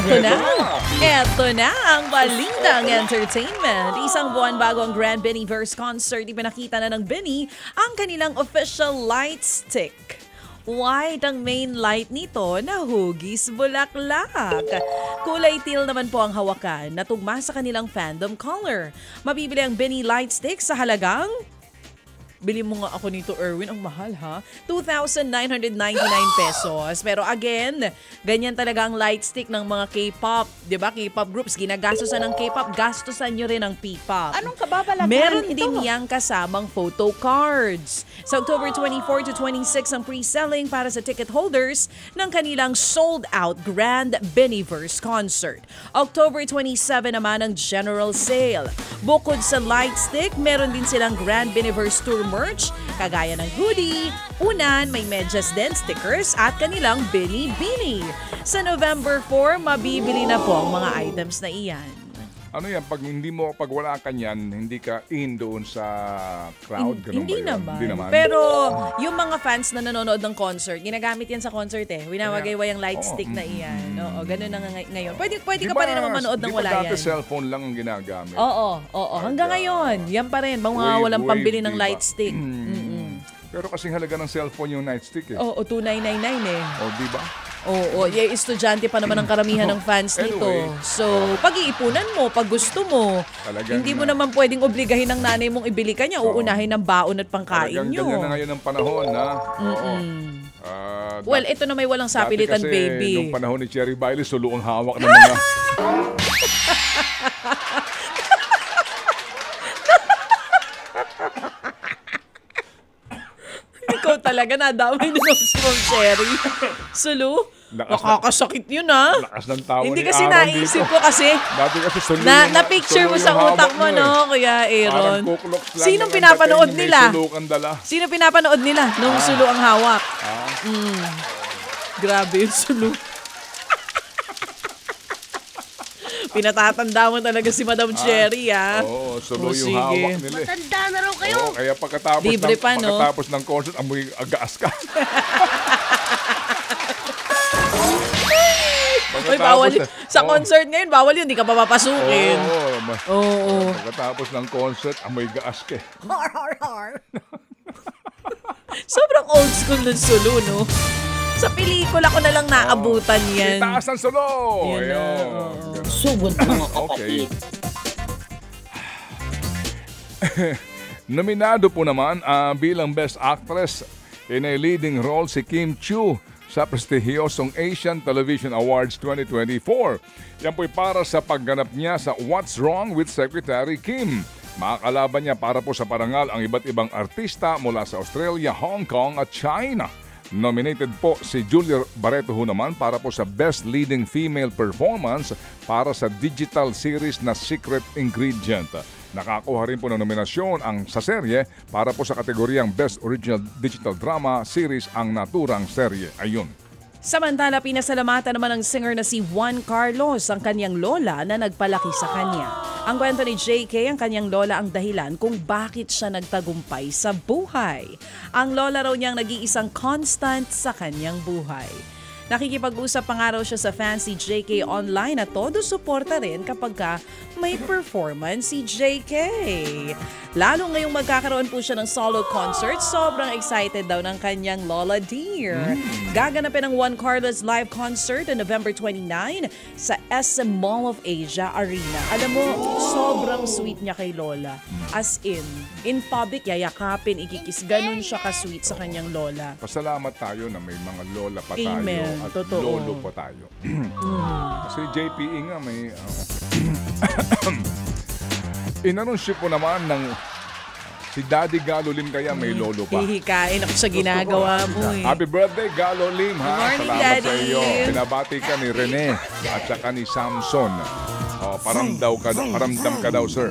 Eto na ang Balitang Entertainment. Isang buwan bago ang Grand Biniverse concert, ipinakita na ng Bini ang kanilang official light stick. White ang main light nito na hugis bulaklak. Kulay teal naman po ang hawakan na tugma sa kanilang fandom color. Mabibili ang Bini light stick sa halagang... Bili mo nga ako nito, Erwin. Ang mahal, ha? 2,999 pesos. Pero again, ganyan talaga ang light stick ng mga K-pop. Diba? K-pop groups, ginagastosan ng K-pop, gastosan nyo rin ng P-pop. Anong kababalagan Meron ito? din niyang kasamang photo cards. Sa October 24 to 26 ang pre-selling para sa ticket holders ng kanilang sold-out Grand Biniverse concert. October 27 naman ang general sale. Bukod sa light stick, meron din silang Grand Biniverse Tour merch, kagaya ng hoodie, unan, may medyas din, stickers, at kanilang Bini-Bini. Sa November 4, mabibili na po ang mga items na iyan. Ano yan, pag wala ka niyan, hindi ka in doon sa crowd? Hindi naman. Pero yung mga fans na nanonood ng concert, ginagamit yan sa concert eh. Winawagayway ang light stick na iyan. Oo, ganun na ngayon. Pwede ka pa rin naman manood ng wala yan. Di ba dati cellphone lang ang ginagamit? Oo. Hanggang ngayon, yan pa rin. Mga walang pambili ng light stick. Pero kasing halaga ng cellphone yung night stick eh. Oo, 2,999 eh. O, di ba? Oo, estudyante pa naman ang karamihan ng fans nito. Anyway. So, pag-iipunan mo, pag gusto mo, hindi mo naman pwedeng obligahin ng nanay mong ibili ka niya, uunahin ng baon at pangkain nyo. Ganyan na ngayon ang panahon, ha? Well, ito na may walang sapilitan, baby. Nung panahon ni Cherry Bailey, sulo ang hawak ng mga... Ikaw talaga, nadamay na si Ma'am Cherry. Sulu? Nakakasakit yun, ha? Lakas ng tawa Hindi ni kasi Aaron naisip dito. ko kasi Dati kasi sulu na-picture mo sa utak mo, no? Kuya Aaron. Sinong pinapanood nila? Sino pinapanood nila nung sulu ang hawak? Grabe yung sulu. Pinatatanda mo talaga si Madam Cherry, ha? Oo, sulu yung hawak nila. Matanda na raw kayo. Oo, kaya pagkatapos ng concert, amoy agaas ka. Oy, bawal. Sa concert ngayon, bawal yun. Hindi ka pa papasukin. Oo. Pagkatapos ng concert, amoy gaas ka. Sobrang old school ng sulu, no? Sa pelikula ko na lang naabutan yan. Itaas ang sulu! Sugod mga kapatid. Nominado po naman bilang Best Actress in a leading role si Kim Chiu sa prestihiyosong Asian Television Awards 2024. Yan po'y para sa pagganap niya sa What's Wrong with Secretary Kim. Makakalaban niya para po sa parangal ang iba't ibang artista mula sa Australia, Hong Kong at China. Nominated po si Julia Barreto naman para po sa Best Leading Female Performance para sa digital series na Secret Ingredient. Nakakuha rin po ng nominasyon ang sa serye para po sa kategoryang Best Original Digital Drama Series ang naturang serye. Ayun. Samantala, pinasalamatan naman ng singer na si Juan Carlos ang kanyang lola na nagpalaki sa kanya. Ang kwento ni JK, ang kanyang lola ang dahilan kung bakit siya nagtagumpay sa buhay. Ang lola raw niyang nag-iisang constant sa kanyang buhay. Nakikipag-usap pa nga raw siya sa fans si JK online at todo suporta rin kapag may performance si JK. Lalo ngayong magkakaroon po siya ng solo concert, sobrang excited daw ng kanyang Lola Dear. Gaganapin ang Juan Carlos live concert on November 29 sa SM Mall of Asia Arena. Alam mo, sobrang sweet niya kay Lola. As in public, yayakapin, ikikis. Ganun siya ka-sweet sa kanyang Lola. Pasalamat tayo na may mga lola pa tayo. Amen. At totoo. lolo pa tayo. Kasi JPE nga may... inanunsyo po naman ng si Daddy Galo Lim kaya may lolo pa. Hihikain ako sa ginagawa mo eh. Happy birthday, Galo Lim, ha? Good morning, Salamat Daddy. sa iyo. Pinabati ka ni Rene at saka ni Samson. Paramdam ka daw, sir.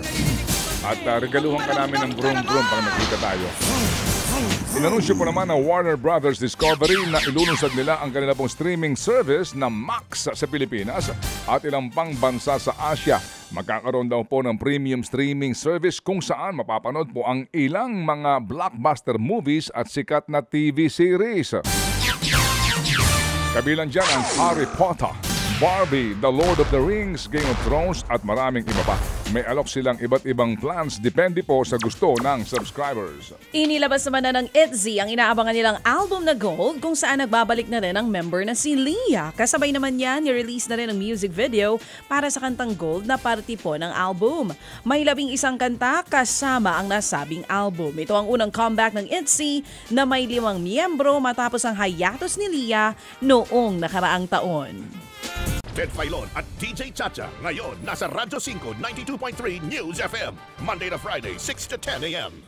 At regaluhan ka namin ng brum-brum pag nakita tayo. Inanunsyo po naman ng Warner Brothers Discovery na ilulunsad nila ang kanila pong streaming service na Max sa Pilipinas at ilang pang bansa sa Asia. Magkakaroon daw po ng premium streaming service kung saan mapapanood po ang ilang mga blockbuster movies at sikat na TV series. Kabilang dyan ang Harry Potter, Barbie, The Lord of the Rings, Game of Thrones at maraming iba pa. May alok silang iba't ibang plans depende po sa gusto ng subscribers. Inilabas naman na ng ITZY ang inaabangan nilang album na Gold kung saan nagbabalik na rin ang member na si Leah. Kasabay naman yan, ni-release na rin ang music video para sa kantang Gold na parte po ng album. May 11 kanta kasama ang nasabing album. Ito ang unang comeback ng ITZY na may 5 miyembro matapos ang hiatus ni Leah noong nakaraang taon. Ted Filon at DJ Chacha. Ngayon, nasa Radyo 5, 92.3 News FM. Monday to Friday, 6 to 10 a.m.